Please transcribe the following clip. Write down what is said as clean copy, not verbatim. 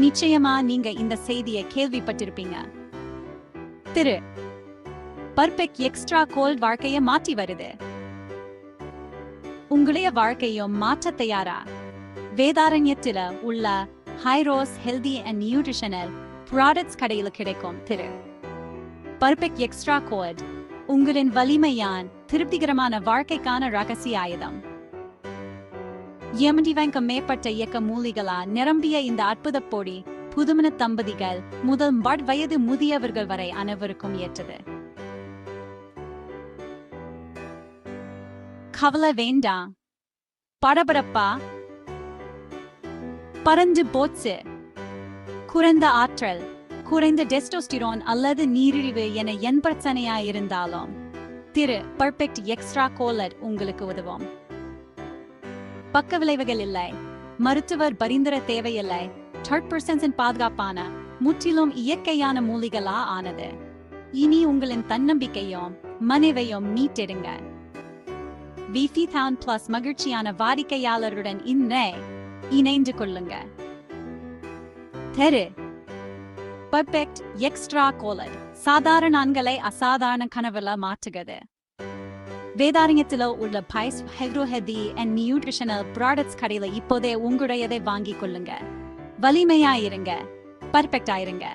நிச்சயமா நீங்க இந்த செய்தியை கேள்விப்பட்டிருப்பீங்க. திரு பர்பெக்ட் எக்ஸ்ட்ரா கோல்ட் வாழ்க்கைய மாற்றி வருது. உங்களுடைய வாழ்க்கையும் மாற்ற தயாரா? வேதாரண்யத்தில உள்ள ஹைரோஸ் ஹெல்தி அண்ட் நியூட்ரிஷனல் ப்ராடக்ட்ஸ் கடையில் கிடைக்கும் திரு பர்பெக்ட் எக்ஸ்ட்ரா கோல்ட் உங்களின் வலிமையான் திருப்திகரமான வாழ்க்கைக்கான ரகசிய ஆயுதம். 80 மேற்பட்ட இயக்க மூலிகளா நிரம்பிய இந்த அற்புத பொடி புதுமண தம்பதிகள் முதல் வயது முதியவர்கள் வரை அனைவருக்கும் ஏற்றது. கவலை வேண்டாம், படபடப்பா பறந்து போச்சு. குறைந்த ஆற்றல், குறைந்த டெஸ்டோஸ்டிரோன் அல்லது நீரிழிவு என என் பிரச்சனையா இருந்தாலும் திரு பர்பெக்ட் எக்ஸ்ட்ரா கோலட் உங்களுக்கு உதவும். பக்க விளைவுகள் இல்லை, மருத்துவர் பரிந்துரை தேவையில்லை, 30% பாதுகாப்பான முற்றிலும் இயற்கையான மூலிகளா ஆனது. இனி உங்களின் தன்னம்பிக்கையும் மனைவையும் மீட்டெடுங்க. விஃபி டவுன் பிளஸ் மகிழ்ச்சியான வாடிக்கையாளருடன் இணைந்து கொள்ளுங்க. தெரு பர்பெக்ட் எக்ஸ்ட்ரா கோலட் சாதாரண ஆண்களை அசாதாரண கனவுல மாற்றுகிறது. வேதாரண்யத்தில் உள்ள பைஸ் ஹெல்தி அண்ட் நியூட்ரிஷனல் ப்ராடக்ட்ஸ் கடையில் இப்போதே உங்களுடையதை வாங்கிக் கொள்ளுங்க. வலிமையா இருங்க, பர்ஃபெக்டா இருங்க.